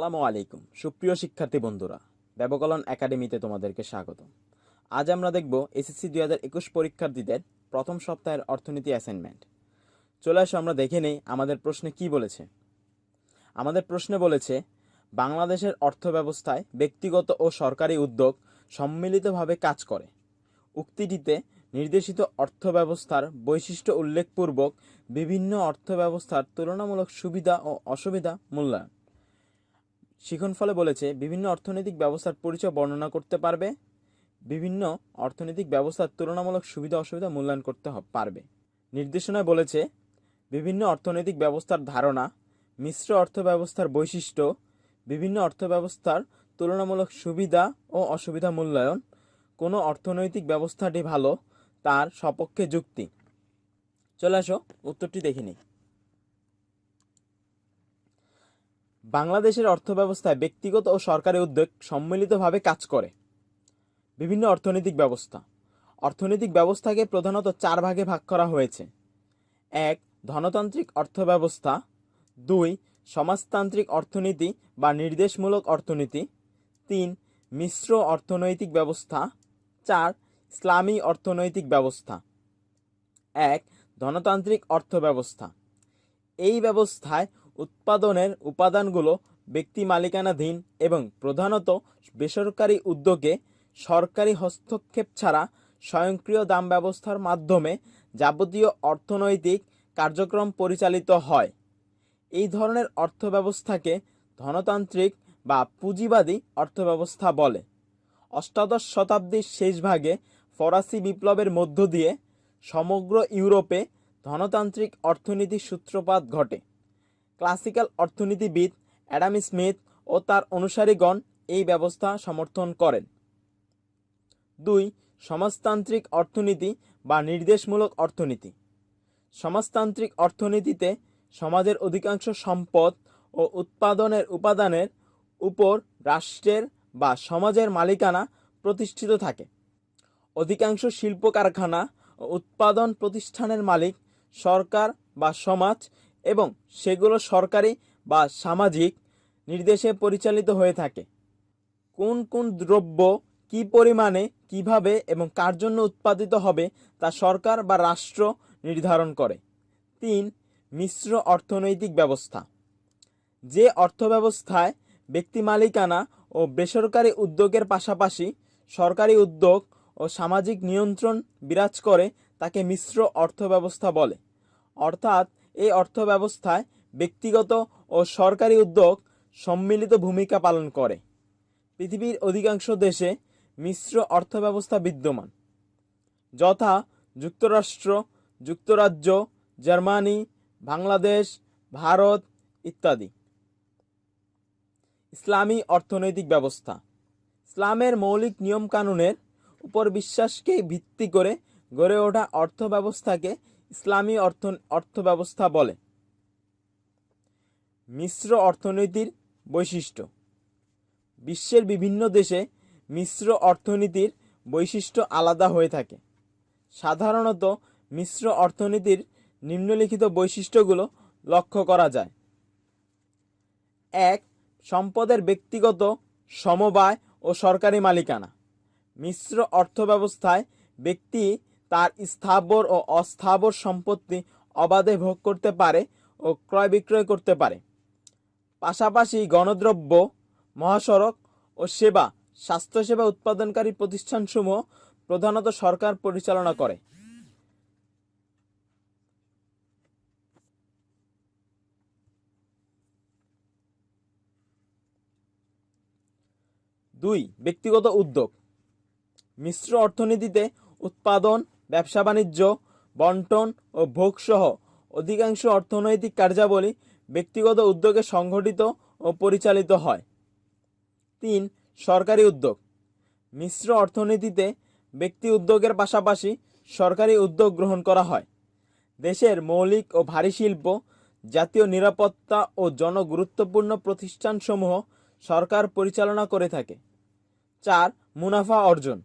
আসসালামু আলাইকুম সুপ্রিয় শিক্ষার্থী বন্ধুরা, ব্যবকলন একাডেমিতে তোমাদেরকে স্বাগত। আজ আমরা দেখব এসএসসি 2021 পরীক্ষার্থীদের প্রথম সপ্তাহের অর্থনীতি অ্যাসাইনমেন্ট। চলে আসো আমরা দেখে নেই আমাদের প্রশ্নে কি বলেছে। আমাদের প্রশ্নে বলেছে, বাংলাদেশের অর্থব্যবস্থায় ব্যক্তিগত ও সরকারি উদ্যোগ সম্মিলিতভাবে কাজ করে। উক্তিটিতে নির্দেশিত অর্থব্যবস্থার বৈশিষ্ট্য উল্লেখপূর্বক বিভিন্ন অর্থব্যবস্থার তুলনামূলক সুবিধা ও অসুবিধা মূল্যায়ন। শিক্ষণফলে বলেছে বিভিন্ন অর্থনৈতিক ব্যবস্থার পরিচয় বর্ণনা করতে পারবে, বিভিন্ন অর্থনৈতিক ব্যবস্থার তুলনামূলক সুবিধা অসুবিধা মূল্যায়ন করতে পারবে। নির্দেশনায় বলেছে বিভিন্ন অর্থনৈতিক ব্যবস্থার ধারণা, মিশ্র অর্থব্যবস্থার বৈশিষ্ট্য, বিভিন্ন অর্থব্যবস্থার তুলনামূলক সুবিধা ও অসুবিধা মূল্যায়ন, কোনো অর্থনৈতিক ব্যবস্থাটি ভালো তার সপক্ষে যুক্তি। চলে আসো উত্তরটি দেখে নিই। বাংলাদেশের অর্থব্যবস্থায় ব্যক্তিগত ও সরকারি উদ্যোগ সম্মিলিতভাবে কাজ করে। বিভিন্ন অর্থনৈতিক ব্যবস্থা। অর্থনৈতিক ব্যবস্থাকে প্রধানত 4 ভাগে ভাগ করা হয়েছে। 1. ধনতান্ত্রিক অর্থব্যবস্থা। 2. সমাজতান্ত্রিক অর্থনীতি বা নির্দেশমূলক অর্থনীতি। 3. মিশ্র অর্থনৈতিক ব্যবস্থা। 4. ইসলামী অর্থনৈতিক ব্যবস্থা। 1. ধনতান্ত্রিক অর্থব্যবস্থা। এই ব্যবস্থায় উৎপাদনের উপাদানগুলো ব্যক্তি মালিকানাধীন এবং প্রধানত বেসরকারি উদ্যোগে সরকারি হস্তক্ষেপ ছাড়া স্বয়ংক্রিয় দাম ব্যবস্থার মাধ্যমে যাবতীয় অর্থনৈতিক কার্যক্রম পরিচালিত হয়। এই ধরনের অর্থব্যবস্থাকে ধনতান্ত্রিক বা পুঁজিবাদী অর্থব্যবস্থা বলে। অষ্টাদশ শতাব্দীর শেষভাগে ফরাসি বিপ্লবের মধ্য দিয়ে সমগ্র ইউরোপে ধনতান্ত্রিক অর্থনীতির সূত্রপাত ঘটে। ক্লাসিক্যাল অর্থনীতিবিদ অ্যাডাম স্মিথ ও তার অনুসারীগণ এই ব্যবস্থা সমর্থন করেন। 2. সমাজতান্ত্রিক অর্থনীতি বা নির্দেশমূলক অর্থনীতি। সমাজতান্ত্রিক অর্থনীতিতে সমাজের অধিকাংশ সম্পদ ও উৎপাদনের উপাদানের উপর রাষ্ট্রের বা সমাজের মালিকানা প্রতিষ্ঠিত থাকে। অধিকাংশ শিল্প কারখানা ও উৎপাদন প্রতিষ্ঠানের মালিক সরকার বা সমাজ এবং সেগুলো সরকারি বা সামাজিক নির্দেশে পরিচালিত হয়ে থাকে। কোন কোন দ্রব্য কী পরিমাণে, কিভাবে এবং কার জন্য উৎপাদিত হবে তা সরকার বা রাষ্ট্র নির্ধারণ করে। 3. মিশ্র অর্থনৈতিক ব্যবস্থা। যে অর্থব্যবস্থায় ব্যক্তি মালিকানা ও বেসরকারি উদ্যোগের পাশাপাশি সরকারি উদ্যোগ ও সামাজিক নিয়ন্ত্রণ বিরাজ করে তাকে মিশ্র অর্থব্যবস্থা বলে। অর্থাৎ এই অর্থব্যবস্থায় ব্যক্তিগত ও সরকারি উদ্যোগ সম্মিলিত ভূমিকা পালন করে। পৃথিবীর অধিকাংশ দেশে মিশ্র অর্থব্যবস্থা বিদ্যমান, যথা যুক্তরাষ্ট্র, যুক্তরাজ্য, জার্মানি, বাংলাদেশ, ভারত ইত্যাদি। ইসলামী অর্থনৈতিক ব্যবস্থা। ইসলামের মৌলিক নিয়মকানুনের উপর বিশ্বাসকে ভিত্তি করে গড়ে ওঠা অর্থব্যবস্থাকে ইসলামী অর্থব্যবস্থা বলে। মিশ্র অর্থনীতির বৈশিষ্ট্য। বিশ্বের বিভিন্ন দেশে মিশ্র অর্থনীতির বৈশিষ্ট্য আলাদা হয়ে থাকে। সাধারণত মিশ্র অর্থনীতির নিম্নলিখিত বৈশিষ্ট্যগুলো লক্ষ্য করা যায়। 1. সম্পদের ব্যক্তিগত, সমবায় ও সরকারি মালিকানা। মিশ্র অর্থব্যবস্থায় ব্যক্তি তার স্থাবর ও অস্থাবর সম্পত্তি অবাধে ভোগ করতে পারে ও ক্রয় বিক্রয় করতে পারে। পাশাপাশি গণদ্রব্য, মহাসড়ক ও সেবা, স্বাস্থ্যসেবা উৎপাদনকারী প্রতিষ্ঠানসমূহ প্রধানত সরকার পরিচালনা করে। 2. ব্যক্তিগত উদ্যোগ। মিশ্র অর্থনীতিতে উৎপাদন, ব্যবসা বাণিজ্য, বন্টন ও ভোগসহ অধিকাংশ অর্থনৈতিক কার্যাবলী ব্যক্তিগত উদ্যোগে সংগঠিত ও পরিচালিত হয়। 3. সরকারি উদ্যোগ। মিশ্র অর্থনীতিতে ব্যক্তি উদ্যোগের পাশাপাশি সরকারি উদ্যোগ গ্রহণ করা হয়। দেশের মৌলিক ও ভারী শিল্প, জাতীয় নিরাপত্তা ও জনগুরুত্বপূর্ণ প্রতিষ্ঠানসমূহ সরকার পরিচালনা করে থাকে। 4. মুনাফা অর্জন।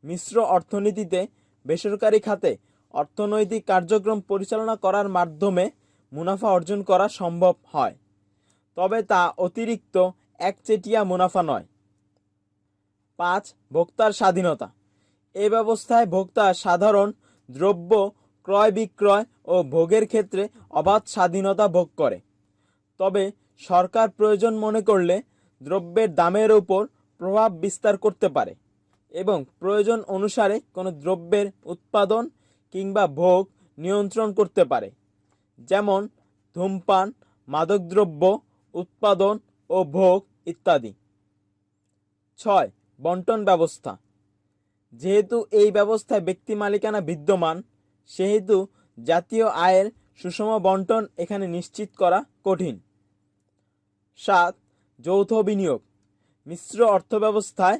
মিশ্র অর্থনীতিতে বেসরকারি খাতে অর্থনৈতিক কার্যক্রম পরিচালনা করার মাধ্যমে মুনাফা অর্জন করা সম্ভব হয়, তবে তা অতিরিক্ত একচেটিয়া মুনাফা নয়। 5. ভোক্তার স্বাধীনতা। এই ব্যবস্থায় ভোক্তা সাধারণ দ্রব্য ক্রয় বিক্রয় ও ভোগের ক্ষেত্রে অবাধ স্বাধীনতা ভোগ করে। তবে সরকার প্রয়োজন মনে করলে দ্রব্যের দামের উপর প্রভাব বিস্তার করতে পারে এবং প্রয়োজন অনুসারে কোনো দ্রব্যের উৎপাদন কিংবা ভোগ নিয়ন্ত্রণ করতে পারে, যেমন ধূমপান, মাদকদ্রব্য উৎপাদন ও ভোগ ইত্যাদি। 6. বন্টন ব্যবস্থা। যেহেতু এই ব্যবস্থায় ব্যক্তি মালিকানা বিদ্যমান, সেহেতু জাতীয় আয়ের সুষম বন্টন এখানে নিশ্চিত করা কঠিন। 7. যৌথ বিনিয়োগ। মিশ্র অর্থব্যবস্থায়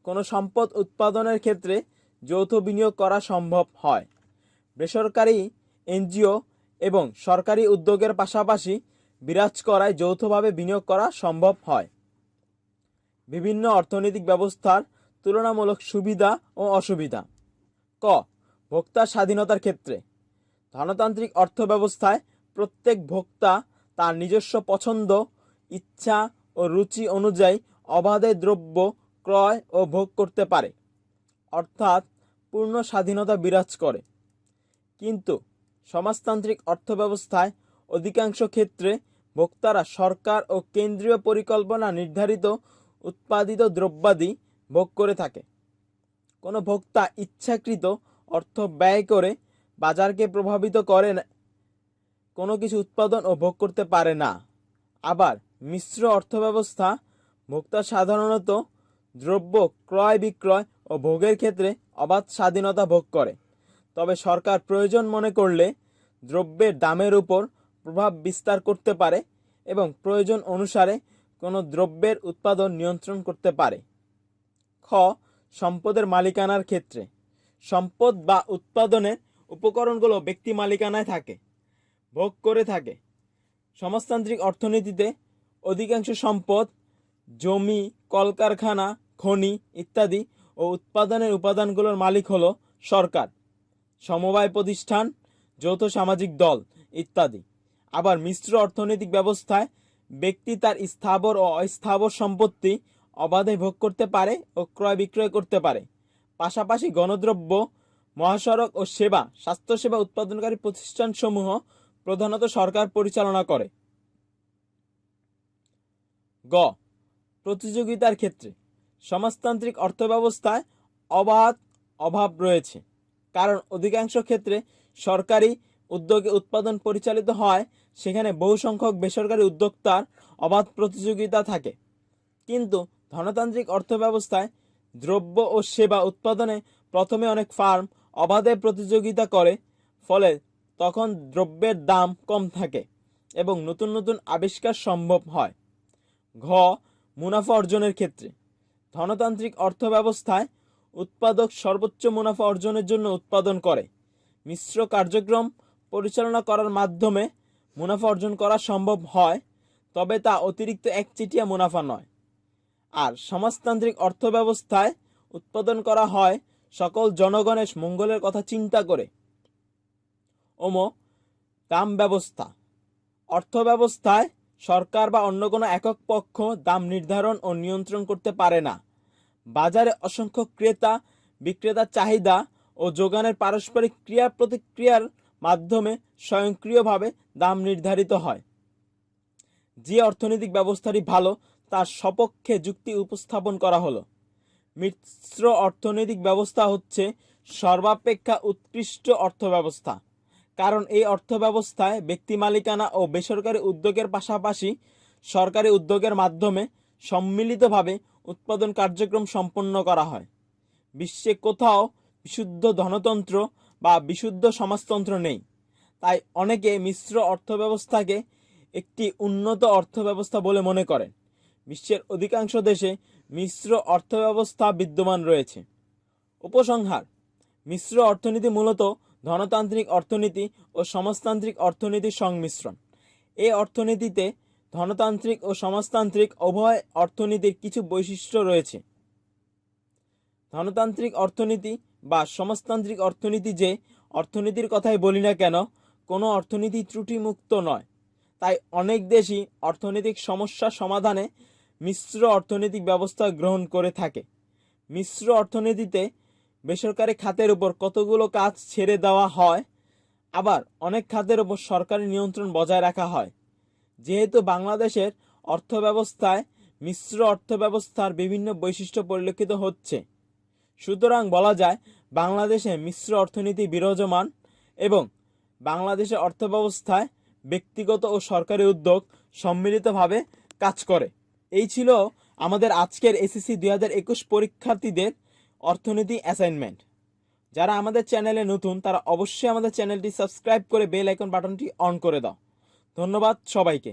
কোনো সম্পদ উৎপাদনের ক্ষেত্রে যৌথ বিনিয়োগ করা সম্ভব হয়। বেসরকারি এনজিও এবং সরকারি উদ্যোগের পাশাপাশি বিরাজ করায় যৌথভাবে বিনিয়োগ করা সম্ভব হয়। বিভিন্ন অর্থনৈতিক ব্যবস্থার তুলনামূলক সুবিধা ও অসুবিধা। ক. ভোক্তার স্বাধীনতার ক্ষেত্রে ধনতান্ত্রিক অর্থব্যবস্থায় প্রত্যেক ভোক্তা তার নিজস্ব পছন্দ, ইচ্ছা ও রুচি অনুযায়ী অবাধে দ্রব্য ক্রয় ও ভোগ করতে পারে, অর্থাৎ পূর্ণ স্বাধীনতা বিরাজ করে। কিন্তু সমাজতান্ত্রিক অর্থব্যবস্থায় অধিকাংশ ক্ষেত্রে ভোক্তারা সরকার ও কেন্দ্রীয় পরিকল্পনা নির্ধারিত উৎপাদিত দ্রব্যাদি ভোগ করে থাকে। কোনো ভোক্তা ইচ্ছাকৃত অর্থ ব্যয় করে বাজারকে প্রভাবিত করে কোনো কিছু উৎপাদন ও ভোগ করতে পারে না। আবার মিশ্র অর্থব্যবস্থা ভোক্তা সাধারণত দ্রব্য ক্রয় বিক্রয় ও ভোগের ক্ষেত্রে অবাধ স্বাধীনতা ভোগ করে, তবে সরকার প্রয়োজন মনে করলে দ্রব্যের দামের উপর প্রভাব বিস্তার করতে পারে এবং প্রয়োজন অনুসারে কোনো দ্রব্যের উৎপাদন নিয়ন্ত্রণ করতে পারে। খ. সম্পদের মালিকানার ক্ষেত্রে সম্পদ বা উৎপাদনের উপকরণগুলো ব্যক্তি মালিকানায় থাকে, ভোগ করে থাকে। সমাজতান্ত্রিক অর্থনীতিতে অধিকাংশ সম্পদ, জমি, কলকারখানা, খনি ইত্যাদি ও উৎপাদনের উপাদানগুলোর মালিক হলো সরকার, সমবায় প্রতিষ্ঠান, যৌথ সামাজিক দল ইত্যাদি। আবার মিশ্র অর্থনৈতিক ব্যবস্থায় ব্যক্তি তার স্থাবর ও অস্থাবর সম্পত্তি অবাধে ভোগ করতে পারে ও ক্রয় বিক্রয় করতে পারে। পাশাপাশি গণদ্রব্য, মহাসড়ক ও সেবা, স্বাস্থ্যসেবা উৎপাদনকারী প্রতিষ্ঠানসমূহ প্রধানত সরকার পরিচালনা করে। গ. প্রতিযোগিতার ক্ষেত্রে সমাজতান্ত্রিক অর্থব্যবস্থায় অভাব রয়েছে, কারণ অধিকাংশ ক্ষেত্রে সরকারি উদ্যোগে উৎপাদন পরিচালিত হয়, সেখানে বহু সংখ্যক বেসরকারি উদ্যোক্তার অবাধ প্রতিযোগিতা থাকে। কিন্তু ধনতান্ত্রিক অর্থব্যবস্থায় দ্রব্য ও সেবা উৎপাদনে প্রথমে অনেক ফার্ম অবাধে প্রতিযোগিতা করে, ফলে তখন দ্রব্যের দাম কম থাকে এবং নতুন নতুন আবিষ্কার সম্ভব হয়। ঘ. মুনাফা অর্জনের ক্ষেত্রে ধনতান্ত্রিক অর্থব্যবস্থায় উৎপাদক সর্বোচ্চ মুনাফা অর্জনের জন্য উৎপাদন করে। মিশ্র কার্যক্রম পরিচালনা করার মাধ্যমে মুনাফা অর্জন করা সম্ভব হয়, তবে তা অতিরিক্ত একচেটিয়া মুনাফা নয়। আর সমাজতান্ত্রিক অর্থব্যবস্থায় উৎপাদন করা হয় সকল জনগণের মঙ্গলের কথা চিন্তা করে। দাম ব্যবস্থা। অর্থব্যবস্থায় সরকার বা অন্য কোনো একক পক্ষ দাম নির্ধারণ ও নিয়ন্ত্রণ করতে পারে না। বাজারে অসংখ্য ক্রেতা বিক্রেতার চাহিদা ও যোগানের পারস্পরিক ক্রিয়া প্রতিক্রিয়ার মাধ্যমে স্বয়ংক্রিয়ভাবে দাম নির্ধারিত হয়। যে অর্থনৈতিক ব্যবস্থাটি ভালো তার সপক্ষে যুক্তি উপস্থাপন করা হলো। মিশ্র অর্থনৈতিক ব্যবস্থা হচ্ছে সর্বাপেক্ষা উৎকৃষ্ট অর্থব্যবস্থা, কারণ এই অর্থব্যবস্থায় ব্যক্তি মালিকানা ও বেসরকারি উদ্যোগের পাশাপাশি সরকারি উদ্যোগের মাধ্যমে সম্মিলিতভাবে উৎপাদন কার্যক্রম সম্পন্ন করা হয়। বিশ্বে কোথাও বিশুদ্ধ ধনতন্ত্র বা বিশুদ্ধ সমাজতন্ত্র নেই, তাই অনেকে মিশ্র অর্থব্যবস্থাকে একটি উন্নত অর্থব্যবস্থা বলে মনে করেন। বিশ্বের অধিকাংশ দেশে মিশ্র অর্থব্যবস্থা বিদ্যমান রয়েছে। উপসংহার: মিশ্র অর্থনীতি মূলত ধনতান্ত্রিক অর্থনীতি ও সমাজতান্ত্রিক অর্থনীতির সংমিশ্রণ। এই অর্থনীতিতে ধনতান্ত্রিক ও সমাজতান্ত্রিক উভয় অর্থনীতির কিছু বৈশিষ্ট্য রয়েছে। ধনতান্ত্রিক অর্থনীতি বা সমাজতান্ত্রিক অর্থনীতি যে অর্থনীতির কথাই বলি না কেন, কোনো অর্থনীতি ত্রুটিমুক্ত নয়। তাই অনেক দেশই অর্থনৈতিক সমস্যা সমাধানে মিশ্র অর্থনৈতিক ব্যবস্থা গ্রহণ করে থাকে। মিশ্র অর্থনীতিতে বেসরকারি খাতের উপর কতগুলো কাজ ছেড়ে দেওয়া হয়, আবার অনেক খাতের উপর সরকারি নিয়ন্ত্রণ বজায় রাখা হয়। যেহেতু বাংলাদেশের অর্থব্যবস্থায় মিশ্র অর্থব্যবস্থার বিভিন্ন বৈশিষ্ট্য পরিলক্ষিত হচ্ছে, সুতরাং বলা যায় বাংলাদেশে মিশ্র অর্থনীতি বিরাজমান এবং বাংলাদেশের অর্থব্যবস্থায় ব্যক্তিগত ও সরকারি উদ্যোগ সম্মিলিতভাবে কাজ করে। এই ছিল আমাদের আজকের এসএসসি 2021 পরীক্ষার্থীদের অর্থনীতি অ্যাসাইনমেন্ট। যারা আমাদের চ্যানেলে নতুন তারা অবশ্যই আমাদের চ্যানেলটি সাবস্ক্রাইব করে বেল আইকন বাটনটি অন করে দাও। ধন্যবাদ সবাইকে।